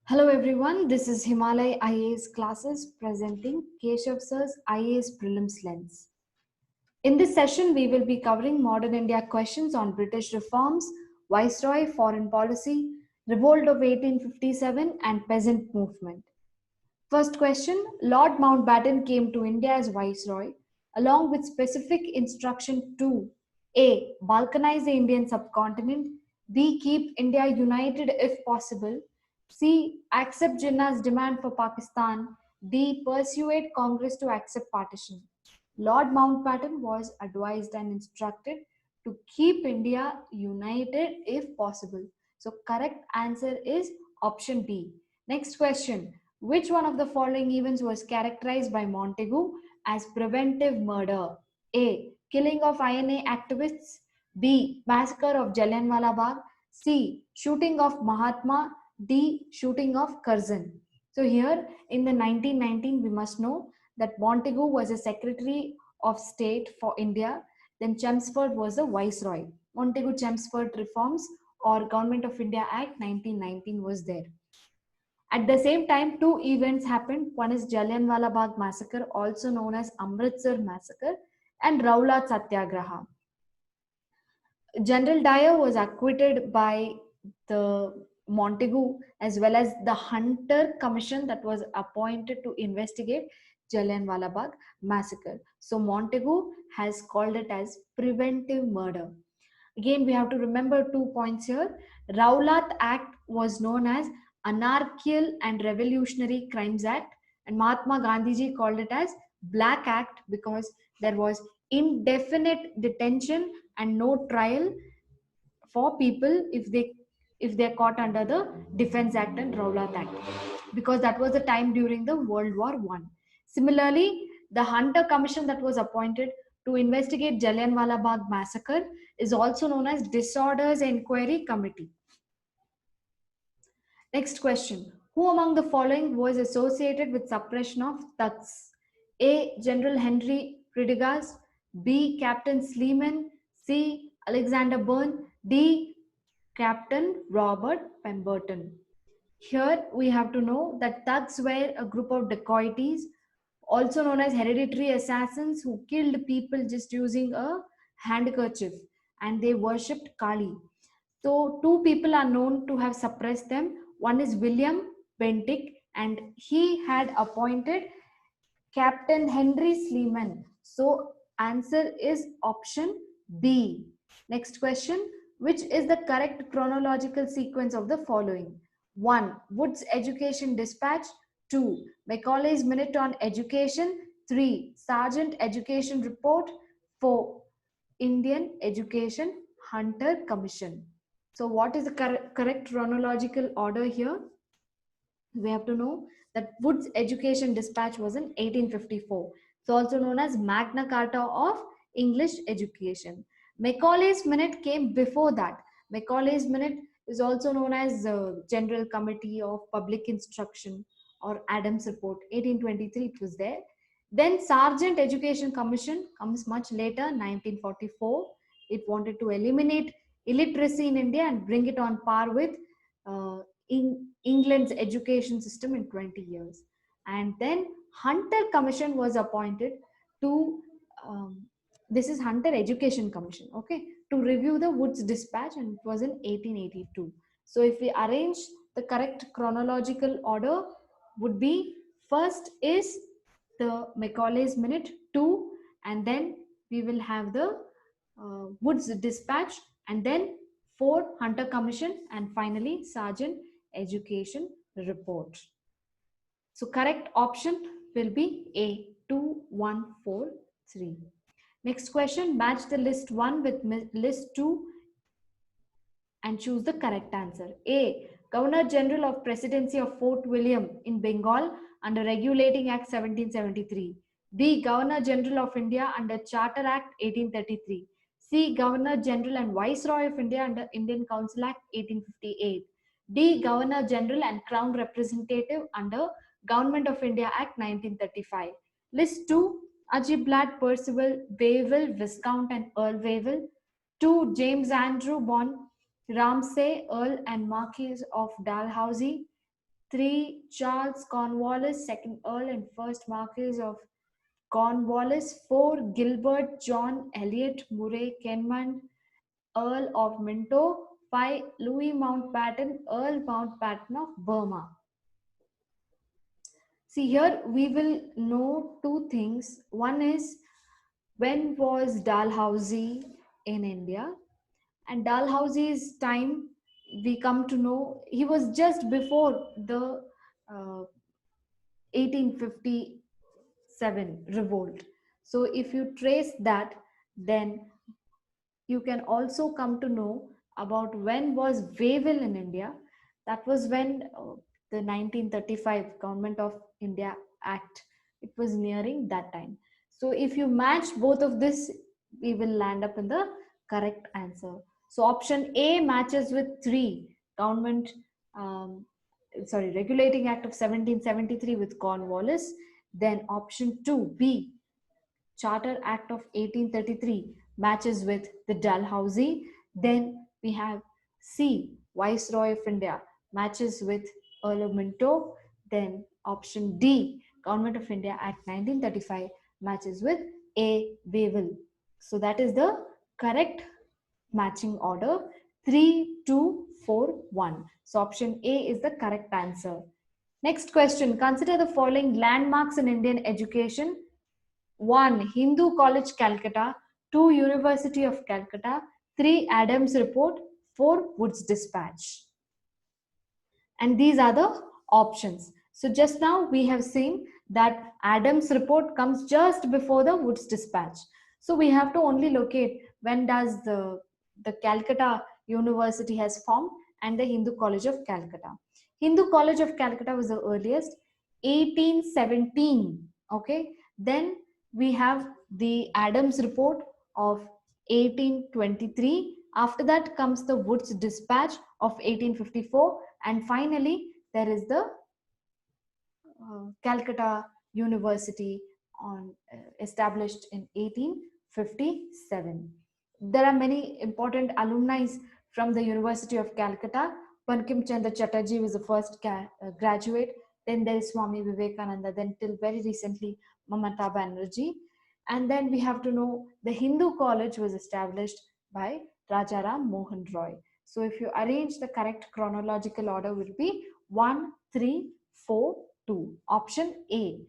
Hello everyone, this is Himalaya IAS classes presenting Keshav Sir's IAS Prelims Lens. In this session, we will be covering modern India questions on British reforms, Viceroy, foreign policy, revolt of 1857 and peasant movement. First question, Lord Mountbatten came to India as Viceroy along with specific instruction to A. Balkanize the Indian subcontinent, B. Keep India united if possible, C. Accept Jinnah's demand for Pakistan, D. Persuade Congress to accept partition. Lord Mountbatten was advised and instructed to keep India united if possible. So correct answer is option B. Next question. Which one of the following events was characterized by Montagu as preventive murder? A. Killing of INA activists. B. Massacre of Jallianwala Bagh. C. Shooting of Mahatma. D. Shooting of Curzon. So here in the 1919 we must know that Montagu was a Secretary of State for India. Then Chelmsford was the Viceroy. Montagu-Chelmsford reforms or Government of India Act 1919 was there. At the same time, two events happened. One is Jallianwala Bagh massacre, also known as Amritsar massacre, and Rowlatt Satyagraha. General Dyer was acquitted by the Montagu as well as the Hunter Commission that was appointed to investigate Jallianwala Bagh massacre. So Montagu has called it as preventive murder. Again, we have to remember 2 points here. Rowlatt Act was known as Anarchical and Revolutionary Crimes Act, and Mahatma Gandhiji called it as Black Act because there was indefinite detention and no trial for people if they're caught under the Defense Act and Rowlatt Act, because that was the time during the World War One. Similarly, the Hunter Commission that was appointed to investigate Jallianwala Bagh massacre is also known as Disorders Inquiry Committee. Next question. Who among the following was associated with suppression of thugs? A. General Henry Prendergast. B. Captain Sleeman. C. Alexander Byrne. D. Captain Robert Pemberton. Here we have to know that thugs were a group of dacoities, also known as hereditary assassins, who killed people just using a handkerchief, and they worshipped Kali. So, two people are known to have suppressed them. One is William Bentinck, and he had appointed Captain Henry Sleeman. So, answer is option B. Next question. Which is the correct chronological sequence of the following? 1. Wood's Education Dispatch. 2. Macaulay's Minute on Education. 3. Sargent Education Report. 4. Indian Education Hunter Commission. So what is the correct chronological order here? We have to know that Wood's Education Dispatch was in 1854. It's also known as Magna Carta of English Education. Macaulay's Minute came before that. Macaulay's Minute is also known as General Committee of Public Instruction or Adams Report. 1823 it was there. Then Sargent Education Commission comes much later, 1944. It wanted to eliminate illiteracy in India and bring it on par with uh, England's education system in 20 years. And then Hunter Commission was appointed to, this is Hunter Education Commission, okay, to review the Wood's Dispatch, and it was in 1882. So if we arrange the correct chronological order would be, first is the Macaulay's Minute, 2, and then we will have the Wood's Dispatch, and then 4 Hunter Commission, and finally Sargent Education Report. So correct option will be A, 2143. Next question, match the list 1 with list 2 and choose the correct answer. A. Governor General of Presidency of Fort William in Bengal under Regulating Act 1773. B. Governor General of India under Charter Act 1833. C. Governor General and Viceroy of India under Indian Council Act 1858. D. Governor General and Crown Representative under Government of India Act 1935. List 2. Archibald Percival Wavell, Viscount and Earl Wavell. 2. James Andrew born Ramsay, Earl and Marquis of Dalhousie. 3. Charles Cornwallis, second Earl and first Marquis of Cornwallis. 4. Gilbert John Elliot Murray Kenmond, Earl of Minto. 5. Louis Mountbatten, Earl Mountbatten of Burma. See, here we will know two things. One is, when was Dalhousie in India? And Dalhousie's time, we come to know he was just before the 1857 revolt. So if you trace that, then you can also come to know about when was Wavell in India. That was when the 1935 Government of India Act, it was nearing that time. So if you match both of this, we will land up in the correct answer. So option A matches with 3, Government, Regulating Act of 1773 with Cornwallis. Then option 2, B, Charter Act of 1833 matches with the Dalhousie. Then we have C, Viceroy of India matches with Earl of Minto. Then option D, Government of India Act 1935 matches with A, Wavell. So that is the correct matching order, 3, 2, 4, 1. So option A is the correct answer. Next question, consider the following landmarks in Indian education. 1. Hindu College, Calcutta. 2. University of Calcutta. 3. Adams Report. 4. Woods Dispatch. And these are the options. So just now we have seen that Adams Report comes just before the Woods Dispatch. So we have to only locate when does the Calcutta University has formed and the Hindu College of Calcutta. Hindu College of Calcutta was the earliest, 1817. Okay. Then we have the Adams Report of 1823. After that comes the Woods Dispatch of 1854. And finally, there is the Calcutta University established in 1857. There are many important alumni from the University of Calcutta. Bankim Chandra Chatterjee was the first graduate. Then there is Swami Vivekananda. Then till very recently, Mamata Banerjee. And then we have to know the Hindu College was established by Rajaram Mohan Roy. So if you arrange the correct chronological order, will be 1, 3, 4, 2. Option A.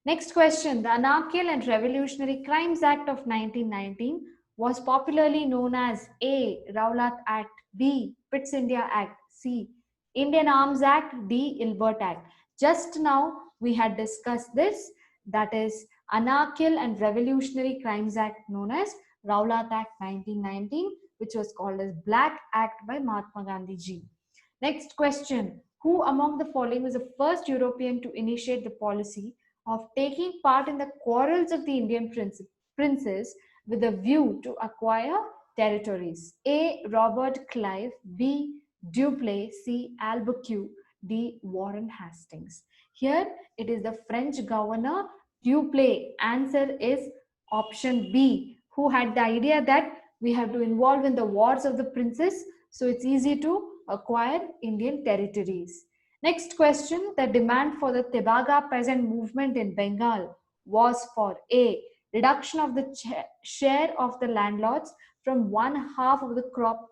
Next question. The Anarchical and Revolutionary Crimes Act of 1919 was popularly known as A. Rowlatt Act, B. Pitt's India Act, C. Indian Arms Act, D. Ilbert Act. Just now we had discussed this, that is Anarchical and Revolutionary Crimes Act known as Rowlatt Act 1919, which was called as Black Act by Mahatma Gandhi ji. Next question. Who among the following was the first European to initiate the policy of taking part in the quarrels of the Indian princes with a view to acquire territories? A. Robert Clive, B. Dupleix, C. Albuquerque, D. Warren Hastings. Here it is the French governor Dupleix. Answer is option B, who had the idea that we have to involve in the wars of the princes, so it's easy to acquire Indian territories. Next question, the demand for the Tebaga peasant movement in Bengal was for A, reduction of the share of the landlords from 1/2 of the crop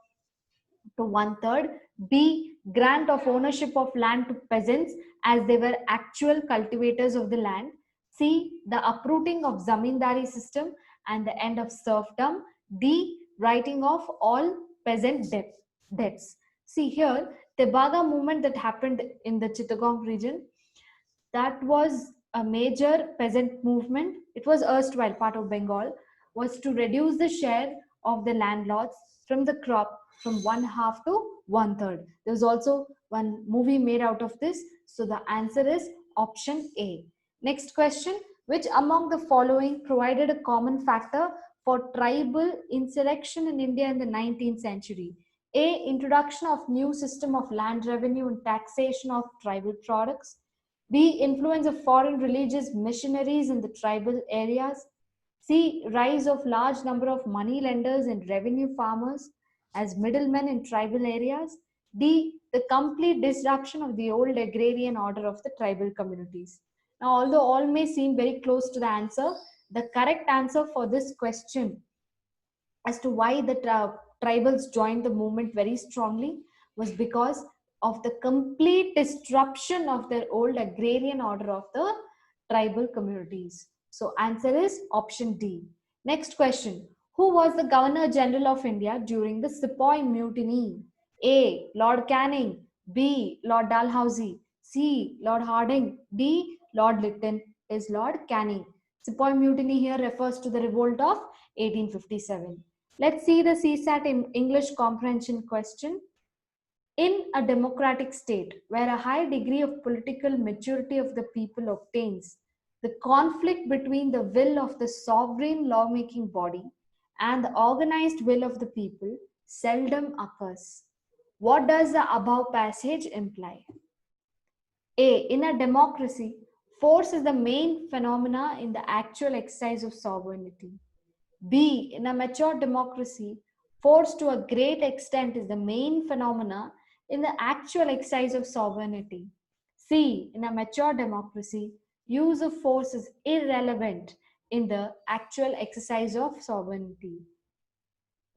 to 1/3, B, grant of ownership of land to peasants as they were actual cultivators of the land, C, the uprooting of zamindari system and the end of serfdom, D, writing off all peasant debts. See here, Tebaga movement that happened in the Chittagong region, that was a major peasant movement. It was erstwhile part of Bengal, was to reduce the share of the landlords from the crop from 1/2 to 1/3. There was also one movie made out of this. So the answer is option A. Next question, which among the following provided a common factor for tribal insurrection in India in the 19th century? A, introduction of new system of land revenue and taxation of tribal products. B, influence of foreign religious missionaries in the tribal areas. C, rise of large number of money lenders and revenue farmers as middlemen in tribal areas. D, the complete disruption of the old agrarian order of the tribal communities. Now, although all may seem very close to the answer, the correct answer for this question as to why the tribals joined the movement very strongly was because of the complete disruption of their old agrarian order of the tribal communities. So answer is option D. Next question. Who was the Governor General of India during the Sepoy Mutiny? A. Lord Canning. B. Lord Dalhousie. C. Lord Harding. D. Lord Lytton. Is Lord Canning. Sepoy Mutiny here refers to the revolt of 1857. Let's see the CSAT in English comprehension question. In a democratic state where a high degree of political maturity of the people obtains, the conflict between the will of the sovereign lawmaking body and the organized will of the people seldom occurs. What does the above passage imply? A. In a democracy, force is the main phenomena in the actual exercise of sovereignty. B. In a mature democracy, force to a great extent is the main phenomena in the actual exercise of sovereignty. C. In a mature democracy, use of force is irrelevant in the actual exercise of sovereignty.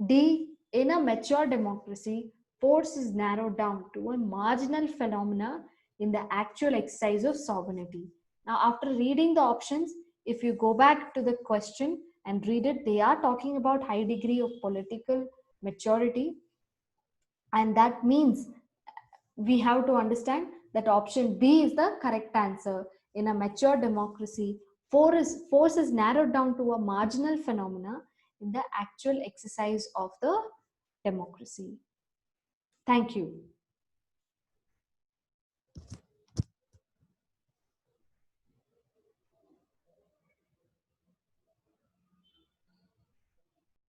D. In a mature democracy, force is narrowed down to a marginal phenomena in the actual exercise of sovereignty. Now, after reading the options, if you go back to the question and read it, they are talking about high degree of political maturity. And that means we have to understand that option B is the correct answer. In a mature democracy, force is narrowed down to a marginal phenomena in the actual exercise of the democracy. Thank you.